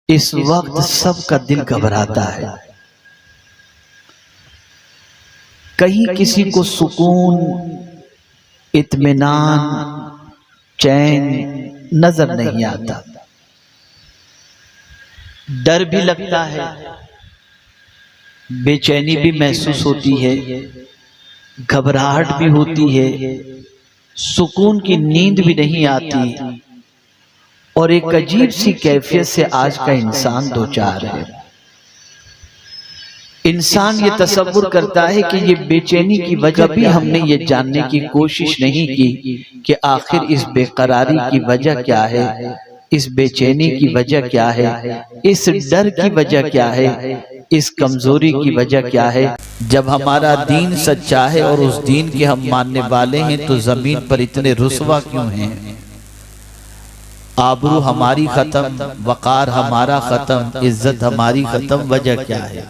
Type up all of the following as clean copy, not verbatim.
इस वक्त सबका दिल घबराता है। कहीं किसी को सुकून, इत्मीनान, चैन नजर नहीं आता। डर भी लगता है, बेचैनी भी महसूस होती है, घबराहट भी होती है, सुकून की नींद भी नहीं आती और एक अजीब सी कैफियत से आज का इंसान दो चार है। इंसान ये तसव्वुर करता है कि ये बेचैनी की वजह भी हमने ये जानने की कोशिश नहीं की कि आखिर इस बेकरारी की वजह क्या है, इस बेचैनी की वजह क्या है, इस डर की वजह क्या है, इस कमजोरी की वजह क्या है। जब हमारा दीन सच्चा है और उस दीन के हम मानने वाले हैं तो जमीन पर इतने रुसवा क्यों हैं? आबरू हमारी खत्म, वकार हमारा खत्म, इज्जत हमारी खत्म, वजह क्या है?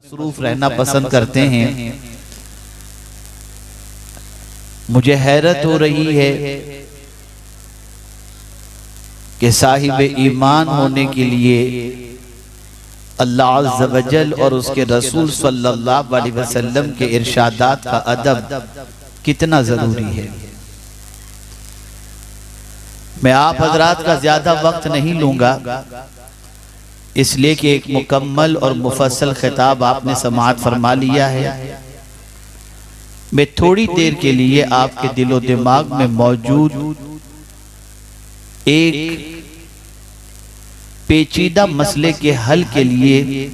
मसरूफ रहना पसंद करते हैं। मुझे हैरत हो रही है कि साहिब ईमान होने के लिए अल्लाह अज़्ज़ व जल और उसके रसूल सल्लल्लाहु अलैहि वसल्लम के इरशादात का अदब कितना जरूरी है। मैं आप हजरात का ज्यादा वक्त नहीं लूंगा, इसलिए कि एक मुकम्मल और मुफस्सल खिताब आपने समाअत फरमा लिया है। मैं थोड़ी देर के लिए आपके दिलो दिमाग में मौजूद एक पेचीदा मसले के हल के लिए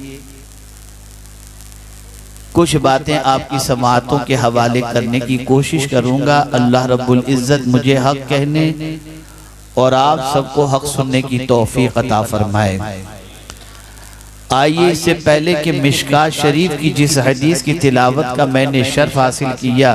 कुछ बातें आपकी समाअतों के हवाले करने की कोशिश करूंगा। अल्लाह रब्बुल इज्जत मुझे हक कहने और आप सबको हक सुनने की तौफीक अता फरमाए। आइए, इससे पहले कि मिशकात शरीफ की जिस हदीस की तिलावत का मैंने शर्फ हासिल किया,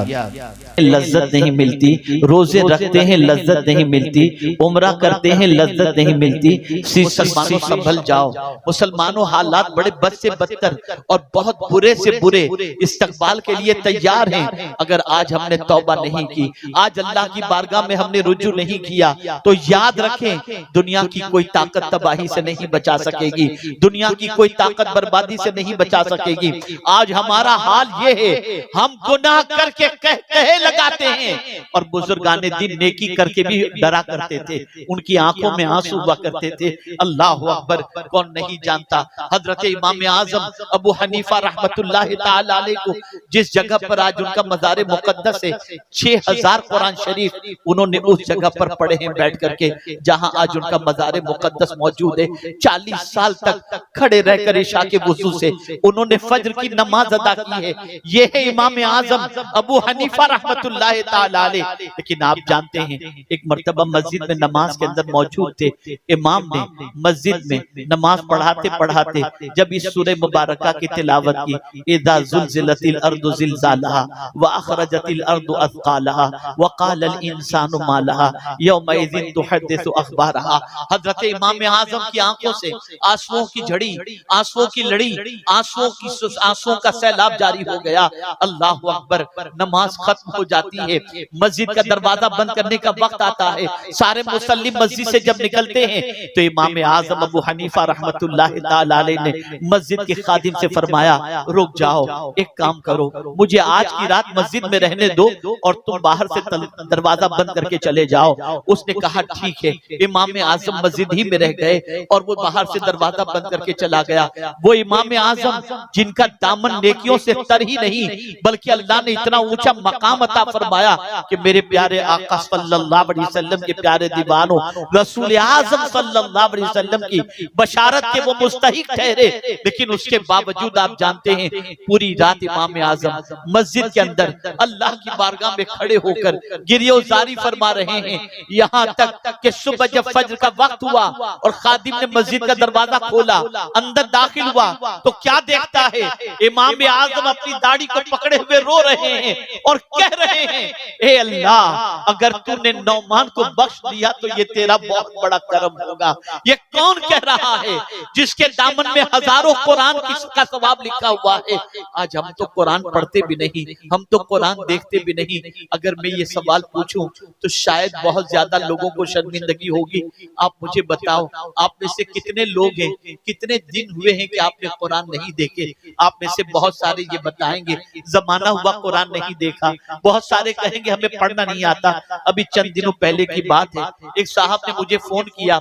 लज्जत नहीं मिलती, रोजे रखते हैं लज्जत नहीं मिलती, उम्रा करते हैं लज्जत नहीं मिलती। मुसलमानों संभल जाओ, मुसलमानों हालात बड़े बद से बदतर और बहुत बुरे से बुरे इस्तकबाल के लिए तैयार हैं। अगर आज हमने तौबा नहीं की, आज अल्लाह की बारगाह में हमने रुजू नहीं किया, तो याद रखें दुनिया की कोई ताकत तबाही से नहीं बचा सकेगी, दुनिया की कोई ताकत बर्बादी से नहीं बचा सकेगी। आज हमारा हाल ये है, हम गुनाह करके कहे लगाते हैं और बुजुर्गाने दिन नेकी करके भी डरा करते थे, उनकी आंखों में आंसू हुआ करते थे। अल्लाह अकबर, कौन नहीं जानता हजरत इमाम आजम अबू हनीफा रहमतुल्लाह ताला अलैह को जिस जगह पर आज उनका मज़ार मुक़द्दस है, 6000 कुरान शरीफ उन्होंने उस जगह पर पढ़े हैं बैठ करके, जहां आज उनका मज़ार मुक़द्दस मौजूद है। 40 साल तक खड़े रहकर इशा के वुज़ू से उन्होंने फज्र की नमाज अदा की है। ये है इमाम आजम अबू हनीफा रहमतुल्लाह ताला अलैह। लेकिन आप जानते हैं, एक मर्तबा मस्जिद में नमाज के अंदर मौजूद थे, इमाम ने मस्जिद में नमाज पढ़ाते पढ़ाते जब इस सूरह मुबारका की तिलावत की, इज़ा ज़ुल्ज़िलतिल अर्दु ज़िलज़ालहा व अख़रजतिल अर्दु अथक़ालहा व क़ालल इंसानु मा लहा यौमइज़िन तुहद्दिसु अख़बारहा। हज़रत इमाम आज़म की आंखों से आंसुओं की झड़ी, आंसुओं की लड़ी, आंसुओं का सैलाब जारी हो गया। अल्लाहु अकबर, नमाज खत्म हो जाती है, मस्जिद का दरवाजा बंद करने का वक्त आता है, सारे मुसल्ली मस्जिद से जब निकलते हैं तो इमाम आज़म अबू हनीफा रहमतुल्लाह ताला अलैह ने मस्जिद के खादिम से फरमाया, रुक जाओ, एक काम करो, मुझे आज की रात मस्जिद में रहने दो और तुम बाहर से दरवाजा बंद करके चले जाओ। उसने कहा ठीक है। इमाम आज़म मस्जिद ही में रह गए और वो बाहर से दरवाजा बंद करके चला गया। वो इमाम आज़म जिनका दामन नेकियों से तर ही नहीं, बल्कि अल्लाह ने इतना ऊंचा मकाम अता फरमाया कि मेरे प्यारे आका सल्लल्लाहु अलैहि वसल्लम के प्यारे दीवानों, रसूल आज़म सल्लल्लाहु अलैहि वसल्लम की बशारत के वो मुस्तहिक ठहरे। लेकिन उसके बावजूद आप जानते हैं, पूरी रात इमाम आज़म मस्जिद के अंदर अल्लाह की बारगाह में खड़े होकर गिरियोजारी फरमा रहे हैं, यहाँ तक कि सुबह जब फज्र का वक्त हुआ और खादिम ने मस्जिद का दरवाजा खोला, अंदर अंदर दाखिल हुआ तो क्या देखता है, इमाम आजम अपनी दाढ़ी को पकड़े हुए रो रहे हैं और कह रहे हैं, ए अल्लाह अगर तूने नौमान को बख्श दिया तो ये तेरा बहुत बड़ा करम होगा। ये कौन कह रहा है जिसके दामन में हजारों कुरान का सवाब लिखा हुआ है। आज हम तो कुरान पढ़ते भी नहीं, हम तो कुरान देखते भी नहीं। अगर मैं ये सवाल पूछूं तो शायद बहुत ज्यादा लोगों को शर्मिंदगी होगी। आप मुझे बताओ, आप में से कितने लोग हैं, कितने दिन हुए हैं कि आपने कुरान नहीं देखे? आप में से बहुत सारे ये बताएंगे जमाना हुआ कुरान नहीं देखा, बहुत सारे कहेंगे हमें पढ़ना नहीं आता। अभी चंद दिनों पहले की बात है, एक साहब ने मुझे फोन किया,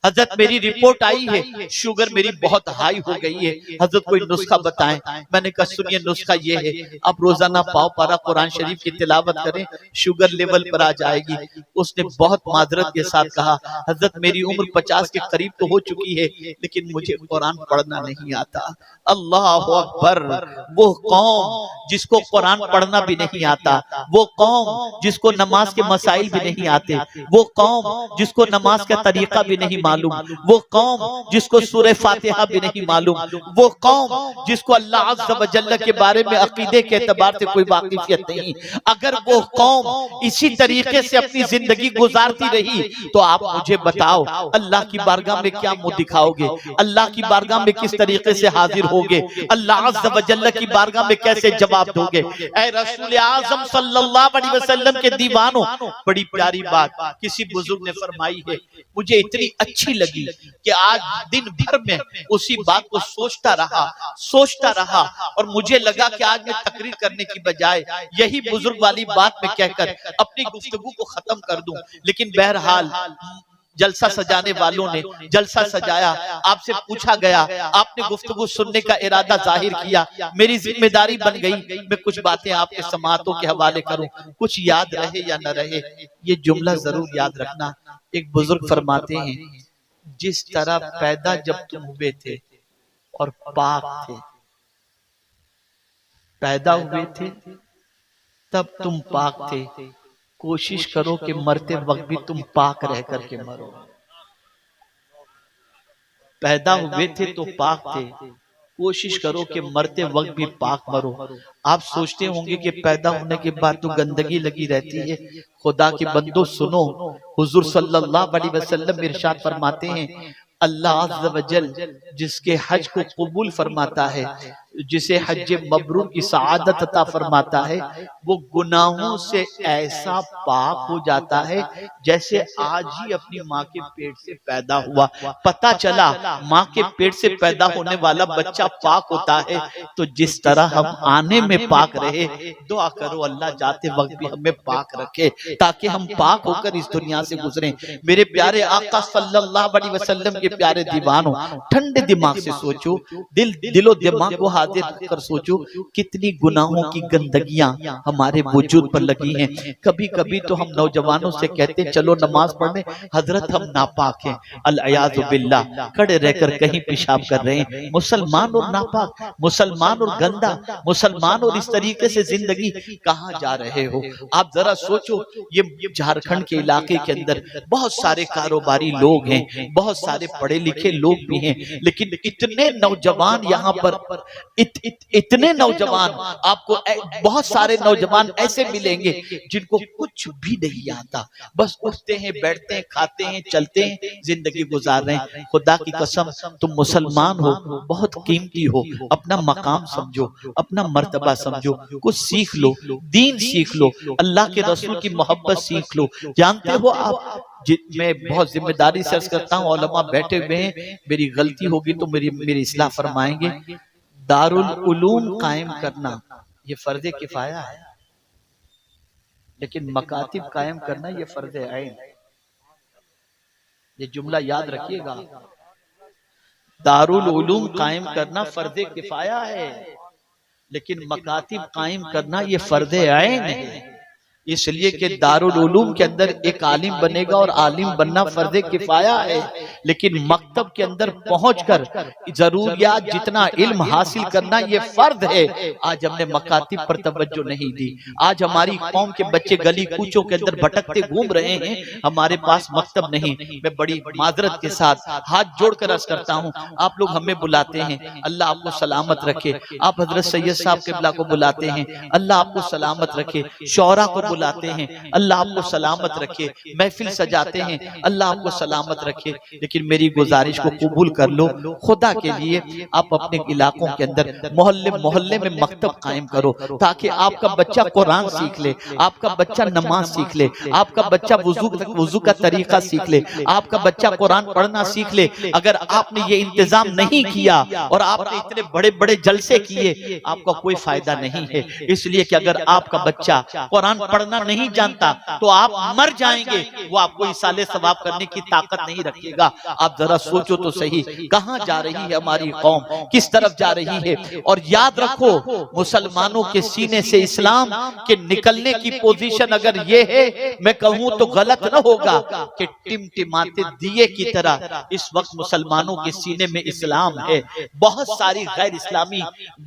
हजरत मेरी रिपोर्ट आई है, शुगर मेरी बहुत हाई हो गई है, हजरत कोई नुस्खा बताएं। मैंने कहा सुनिए नुस्खा ये है, आप रोजाना पाव पारा कुरान शरीफ की तिलावत करें, शुगर लेवल पर आ जाएगी। उसने बहुत माजरत के साथ कहा, हजरत मेरी उम्र 50 के करीब तो हो चुकी है, लेकिन मुझे कुरान पढ़ना नहीं आता। अल्लाह अकबर। वो कौम जिसको कुरान पढ़ना भी नहीं आता, वो कौम जिसको नमाज के मसाइल भी नहीं आते, वो कौम जिसको नमाज का तरीका भी नहीं मालूम, वो कौम जिसको सूरह फातिहा भी नहीं मालूम, वो कौम जिसको अल्लाह अज़्ज़ व जल्ल के बारे में अकीदे के एतबार से कोई वाकिफियत नहीं, अगर वो कौम इसी तरीके से अपनी जिंदगी गुजारती रही तो आप मुझे बताओ अल्लाह की बारगाह में क्या मुंह दिखाओगे? अल्लाह की बारगाह में किस तरीके से हाजिर होगे? अल्लाह अज़्ज़ व जल्ल की बारगाह में कैसे जवाब दोगे? ऐ रसूल आज़म सल्लल्लाहु अलैहि वसल्लम के दीवानों, बड़ी प्यारी बात किसी बुजुर्ग ने फरमाई है, मुझे इतनी अच्छी लगी कि आज दिन भर में उसी बात को सोचता रहा और मुझे लगा कि आज मैं तकरीर करने की बजाय यही बुजुर्ग वाली बात में कहकर अपनी गुफ्तगू को खत्म कर दूं। लेकिन बहरहाल जलसा सजाने वालों ने जलसा सजाया, आपसे पूछा गया, आपने गुफ्तगू सुनने का इरादा जाहिर किया, मेरी जिम्मेदारी बन गई मैं कुछ बातें आपके समातों के हवाले करूं, कुछ याद रहे या न रहे ये जुमला जरूर याद रखना। एक बुजुर्ग फरमाते हैं, जिस तरह पैदा जब तुम हुए थे और पाक थे, पैदा हुए थे तब तुम पाक थे, कोशिश करो कि मरते वक्त भी तुम पाक रह करके मरो। पैदा हुए थे तो पाक थे, कोशिश करो कि मरते वक्त भी पाक मरो। आप सोचते होंगे कि पैदा होने के बाद तो गंदगी लगी रहती है। खुदा के बंदो सुनो, हुजूर सल्लल्लाहु अलैहि वसल्लम इरशाद फरमाते हैं, अल्लाह अज़्ज़ व जल जिसके हज को कबूल फरमाता है, जिसे हज मबरूर की सआदत अता फरमाता है, वो गुनाहों से ऐसा पाक हो जाता है जैसे आज ही अपनी माँ के पेट से पैदा हुआ। पता चला माँ के पेट से पैदा होने वाला बच्चा पाक होता है, तो जिस तरह हम आने में पाक रहे, दुआ करो अल्लाह जाते वक्त भी हमें पाक रखे ताकि हम पाक होकर इस दुनिया से गुजरें। मेरे प्यारे आका सल्लल्लाहु अलैहि वसल्लम के प्यारे दीवानों, ठंडे दिमाग से सोचो, दिलो दिमाग को हाजिर कर सोचो, कितनी गुनाहों की गंदगियां हमारे वजूद पर लगी हैं। कभी कभी तो हम नौजवानों से कहते हैं चलो नमाज पढ़ने, हजरत हम नापाक हैं, अल-अयाज़ु बिल्लाह, खड़े रहकर कहीं पेशाब कर रहे हैं। मुसलमान और नापाक, मुसलमान और गंदा, मुसलमान और इस तरीके से जिंदगी कहाँ जा रहे हो? आप जरा सोचो, ये झारखंड के इलाके के अंदर बहुत सारे कारोबारी लोग हैं, बहुत सारे पढ़े लिखे लोग भी हैं, लेकिन इतने नौजवान यहाँ पर इतने नौजवान, आपको बहुत सारे नौजवान ऐसे मिलेंगे जिनको कुछ भी नहीं आता, बस उठते हैं, बैठते हैं, खाते हैं, चलते हैं, जिंदगी गुजार रहे हैं। खुदा की कसम, तुम मुसलमान हो, बहुत कीमती हो, अपना मकाम समझो, अपना मर्तबा समझो, कुछ सीख लो, दीन सीख लो, अल्लाह के रसूल की मोहब्बत सीख लो। जानते हो आप, मैं बहुत जिम्मेदारी से अर्ज करता हूँ, उलमा बैठे हुए हैं, मेरी गलती होगी तो मेरी इस्लाह फरमाएंगे। दारुल उलूम कायम करना ये फर्ज़े किफाया है, लेकिन मकातिब कायम करना ये फर्ज़े ऐन है। ये जुमला याद रखिएगा, दारुल उलूम कायम करना फर्ज़े किफाया है, लेकिन मकातिब कायम करना ये फर्ज़े ऐन है। इसलिए कि दारुल उलूम के अंदर एक आलिम बनेगा और आलिम बनना फर्ज किफाया है, लेकिन मकतब के अंदर पहुंचकर जरूरियात जितना इल्म हासिल करना ये फर्ज है। आज हमने मकातिब पर तवज्जो नहीं दी। आज हमारी कौम के बच्चे गली कूचों के अंदर भटकते घूम रहे हैं, हमारे पास मकतब नहीं। मैं बड़ी माजरत के साथ हाथ जोड़कर अर्ज करता हूँ, आप लोग हमें बुलाते हैं, अल्लाह आपको सलामत रखे। आप हजरत सैयद साहब किबला को बुलाते हैं, अल्लाह आपको सलामत रखे। शौरा को बुलाते हैं, अल्लाह आपको सलामत रखे। महफिल सजाते हैं, अल्लाह आपको सलामत रखे। लेकिन मेरी गुजारिश को कबूल कर लो, खुदा के लिए आप अपने इलाकों के अंदर मोहल्ले मोहल्ले में मकतब कायम करो, ताकि आपका बच्चा कुरान सीख ले, आपका बच्चा नमाज सीख ले, आपका बच्चा वुजू का तरीका सीख ले, आपका बच्चा कुरान पढ़ना सीख ले। अगर आपने ये इंतजाम नहीं किया और आपने इतने बड़े बड़े जलसे किए, आपका कोई फायदा नहीं है। इसलिए कि अगर आपका बच्चा कुरान पढ़ना नहीं जानता तो आप मर जाएंगे, वो आपको इसाले सवाब करने की ताकत नहीं रखेगा। आप जरा सोचो तो सही, कहां जा रही है हमारी कौम, किस तरफ जा रही है। और याद रखो, मुसलमानों के सीने से इस्लाम के निकलने की पोजीशन अगर ये है, मैं कहूं तो गलत न होगा कि टिमटिमाते दिए की तरह इस वक्त मुसलमानों के सीने में इस्लाम है। बहुत सारी गैर इस्लामी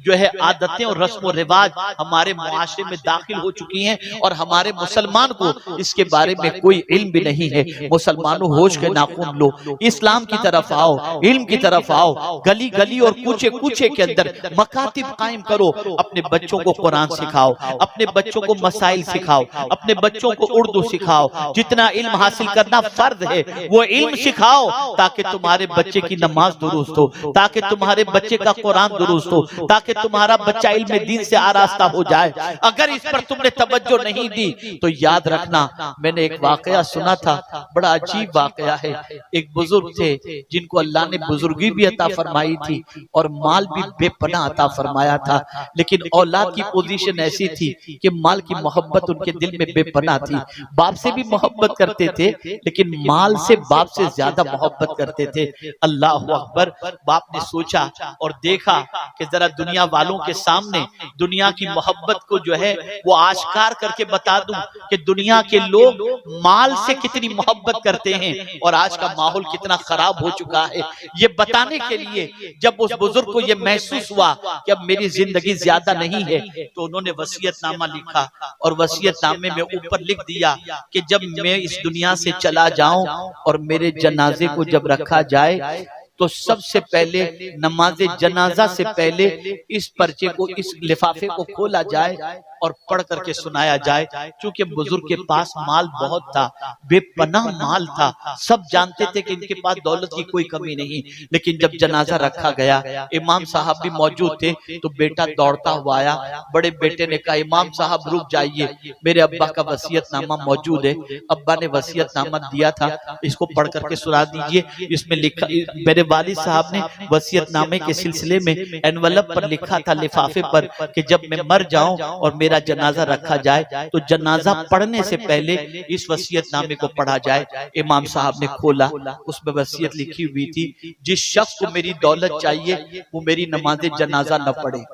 जो है आदतें और रस्म और रिवाज हमारे मुआशरे में दाखिल हो चुकी हैं, और हमारे मुसलमान को इसके बारे में कोई इल्म भी नहीं है। मुसलमानों, होश के नाखून लो, इस्लाम की तरफ आओ, इल्म की तरफ आओ। गली गली और कूचे कूचे के अंदर मकातिब कायम करो। अपने बच्चों को कुरान सिखाओ, अपने बच्चों को मसाइल सिखाओ, अपने बच्चों को उर्दू सिखाओ। जितना इल्म हासिल करना फर्ज है वो इल्म सिखाओ, ताकि तुम्हारे बच्चे की नमाज दुरुस्त हो, ताकि तुम्हारे बच्चे का कुरान दुरुस्त हो, ताकि तुम्हारा बच्चा इल्म दीन से आरास्ता हो जाए। अगर इस पर तुमने तवज्जो नहीं दी तो याद रखना, मैंने एक वाकया सुना था, बड़ा अजीब वाकया है। एक बुजुर्ग थे जिनको अल्लाह ने बुजुर्गी भी अता फरमाई थी और माल भी बेपनाह अता फरमाया था, लेकिन औलाद की पोजीशन ऐसी थी कि माल की मोहब्बत उनके दिल में बेपनाह थी। बाप से भी मोहब्बत करते थे, लेकिन माल से बाप से ज्यादा मोहब्बत करते थे। अल्लाह अकबर। बाप ने सोचा और देखा कि जरा दुनिया वालों के सामने दुनिया की मोहब्बत को जो है वो आश्कार करके बता दूं कि दुनिया के लोग माल से कितनी मोहब्बत करते हैं और आज का माहौल कितना खराब हो चुका है। ये बताने के लिए जब उस बुजुर्ग को ये महसूस हुआ कि अब मेरी जिंदगी ज्यादा नहीं है, तो उन्होंने वसीयतनामा लिखा और वसीयतनामे में ऊपर लिख दिया कि जब मैं इस दुनिया से चला जाऊं और मेरे जनाजे को जब रखा जाए तो सबसे पहले नमाज जनाजा से पहले इस पर्चे को, इस लिफाफे को खोला जाए और पढ़ करके सुनाया जाए। क्योंकि बुजुर्ग के पास माल बहुत था, बेपनाह माल था, सब जानते थे कि इनके पास दौलत की कोई कमी नहीं। लेकिन जब जनाजा रखा गया, इमाम साहब भी मौजूद थे, तो बेटा दौड़ता हुआ आया। बड़े बेटे ने कहा, इमाम साहब रुक जाइए, मेरे अब्बा का वसीयतनामा मौजूद है, अब्बा ने वसीयतनामा दिया था, इसको पढ़ करके सुना दीजिए। इसमें लिखा, मेरे वालिद साहब ने वसीयतनामे के सिलसिले में एनवलप पर लिखा था, लिफाफे पर, कि जब मैं मर जाऊं और मेरा जनाजा रखा जाए तो जनाजा पढ़ने से पहले इस वसीयतनामे को पढ़ा जाए। इमाम साहब ने खोला, उसमें वसीयत लिखी हुई थी, जिस शख्स को मेरी दौलत चाहिए वो मेरी नमाज जनाजा न पढ़े,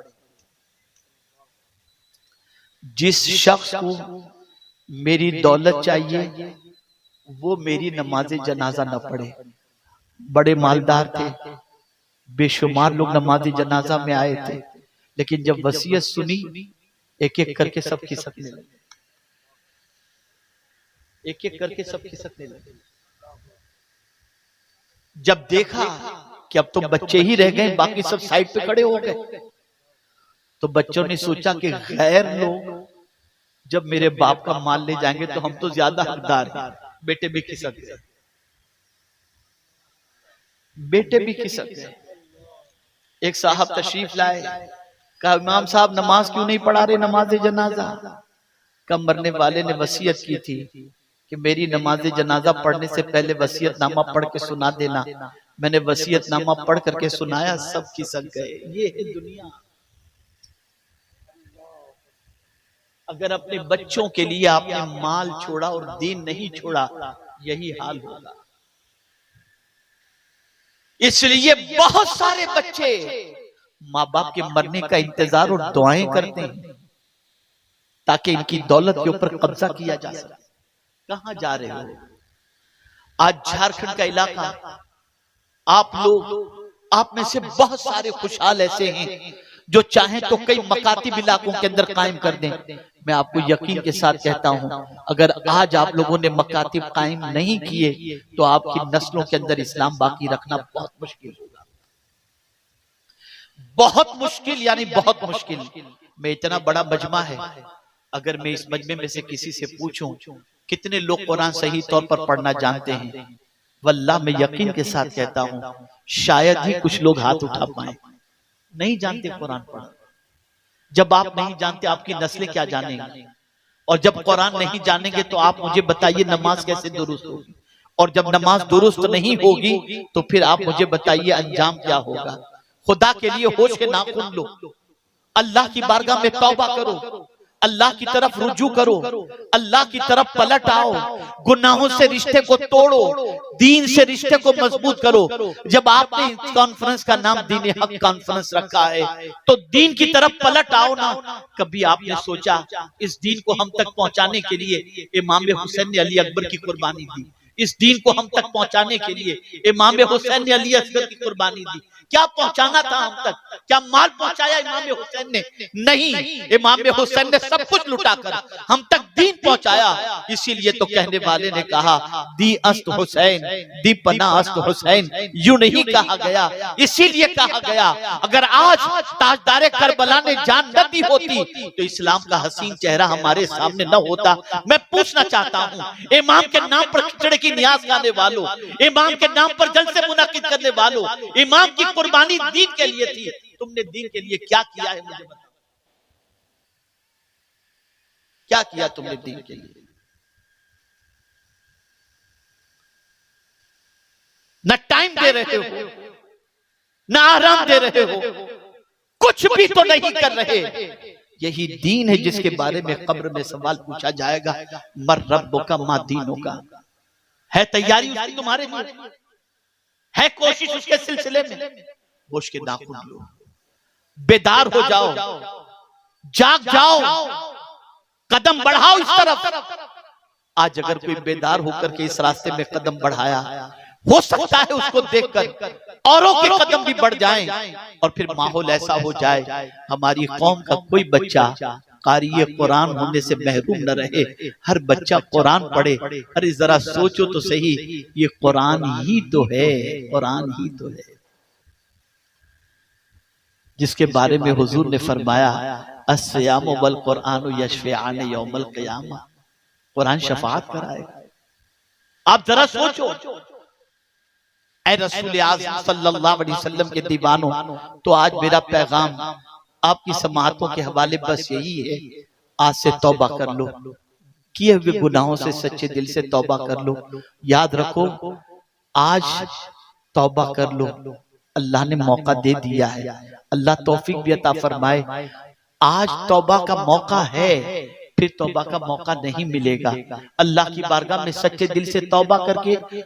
जिस शख्स को मेरी दौलत चाहिए वो मेरी नमाज जनाजा न पढ़े। बड़े मालदार थे, बेशुमार लोग नमाज जनाजा में आए थे, लेकिन जब वसीयत सुनी एक एक करके सब खिसकने लगे, एक एक करके सब खिसकने लगे। जब देखा कि अब तो बच्चे ही रह गए, बाकी सब साइड पे खड़े हो गए, तो बच्चों ने सोचा कि गैर लोग जब मेरे बाप का माल ले जाएंगे तो हम तो ज्यादा हकदार हैं। बेटे भी खिसक गए, बेटे भी खिसक गए। एक साहब तशरीफ लाए, कहा, इमाम साहब नमाज क्यों नहीं पढ़ा रहे, नमाज जनाजा? कब मरने वाले ने वसीयत की थी कि मेरी नमाज जनाजा पढ़ने से पहले वसीयतनामा पढ़ के सुना देना। मैंने वसीयतनामा पढ़ करके सुनाया, सब खिसक गए। ये है दुनिया। अगर अपने बच्चों के लिए आपने माल छोड़ा और दीन नहीं छोड़ा, यही हाल होगा। इसलिए बहुत सारे बच्चे माँ बाप के मरने का इंतजार और दुआएं करते हैं। ताकि इनकी दौलत के ऊपर कब्जा किया जा सके। कहां जा रहे हो? आज झारखंड का इलाका, आप लोग, आप में से बहुत सारे खुशहाल ऐसे हैं जो चाहें तो कई मकातिब इलाकों के अंदर कायम कर दें। मैं आपको यकीन के साथ कहता हूं, अगर आज आप लोगों ने मकातिब कायम नहीं किए तो आपकी नस्लों के अंदर इस्लाम बाकी रखना बहुत मुश्किल होगा, बहुत मुश्किल, यानी बहुत मुश्किल। मैं इतना बड़ा मजमा है, अगर मैं इस मजमे में से किसी से पूछूं कितने लोग कुरान सही तौर पर पढ़ना जानते हैं, वल्लाह मैं यकीन के साथ कहता हूं शायद ही कुछ लोग हाथ उठा पाए। नहीं जानते कुरान पढ़ना। जब आप नहीं जानते आपकी नस्लें क्या जानेंगी? और जब कुरान नहीं जानेंगे तो आप मुझे बताइए नमाज कैसे दुरुस्त होगी? और जब नमाज दुरुस्त नहीं होगी तो फिर आप मुझे बताइए अंजाम क्या होगा? खुदा के लिए होश के नाखून लो, अल्लाह की बारगाह में तौबा करो, अल्लाह की तरफ रुजू करो, अल्लाह की तरफ पलट आओ, गुनाहों से रिश्ते को तोड़ो, दीन से रिश्ते को मजबूत करो। जब आपने इस कॉन्फ्रेंस का नाम दीन हक कॉन्फ्रेंस रखा है तो दीन की तरफ पलट आओ ना। कभी आपने सोचा इस दीन को हम तक पहुंचाने के लिए इमाम हुसैन ने अली अकबर की कुर्बानी दी? इस दीन को हम तक पहुंचाने के लिए इमाम हुसैन ने अली असगर की कुर्बानी दी। क्या पहुंचाना था हम तक? क्या माल पहुंचाया इमाम हुसैन ने? नहीं, इमाम हुसैन ने सब कुछ लुटाकर हम तक दीन पहुंचाया। इसीलिए तो कहने वाले ने कहा दी अस्त हुसैन, दी पना अस्त हुसैन, यूं नहीं कहा गया, इसीलिए कहा गया। अगर आज ताजदारे करबला ने जान न दी होती तो इस्लाम का हसीन चेहरा हमारे सामने न होता। मैं पूछना चाहता हूं, इमाम के नाम पर खिचड़े की नियाज गाने वालों, इमाम के नाम पर जलसे मुनाकिद करने वालों, इमाम की कुर्बानी दीन के लिए थी, तुमने दीन के लिए क्या किया है मुझे बताओ? क्या किया तुमने दीन के लिए? न टाइम दे रहे हो, न आराम दे रहे हो, कुछ भी तो नहीं कर रहे। यही दीन है जिसके बारे में कब्र में सवाल पूछा जाएगा, मर रब्बो का मा दीनों का। है तैयारी उसकी तुम्हारे लिए? है कोशिश उसके सिलसिले में? होश के नाखून लो, बेदार हो जाओ, जाग जाओ, कदम बढ़ाओ इस तरफ। आज अगर कोई बेदार होकर के इस रास्ते में कदम बढ़ाया, हो सकता है उसको देखकर औरों के कदम भी बढ़ जाएं और फिर माहौल ऐसा हो जाए हमारी कौम का कोई बच्चा कारी कुरान होने से महरूम न रहे, हर बच्चा कुरान पढ़े। अरे जरा सोचो तो सही, ये कुरान ही तो है, कुरान ही तो है जिसके बारे में हुजूर ने फरमाया अस्सियाम वल कुरान यशफ़िआन यौमल क़ियामा, कुरान शफाअत कराएगा। आप जरा सोचो, ऐ रसूल आज़म सल्लल्लाहु अलैहि वसल्लम के दीवानों, तो आज मेरा पैगाम आपकी समाअतों के हवाले बस यही है, आज से तौबा कर लो, किए हुए गुनाहों से सच्चे दिल से तौबा कर लो। याद रखो, आज तौबा कर लो, अल्लाह ने मौका दे दिया है, अल्लाह तौफीक भी अता फरमाए। आज तौबा का मौका है, फिर तौबा का मौका नहीं मिलेगा। अल्लाह की बारगाह में सच्चे दिल से तौबा करके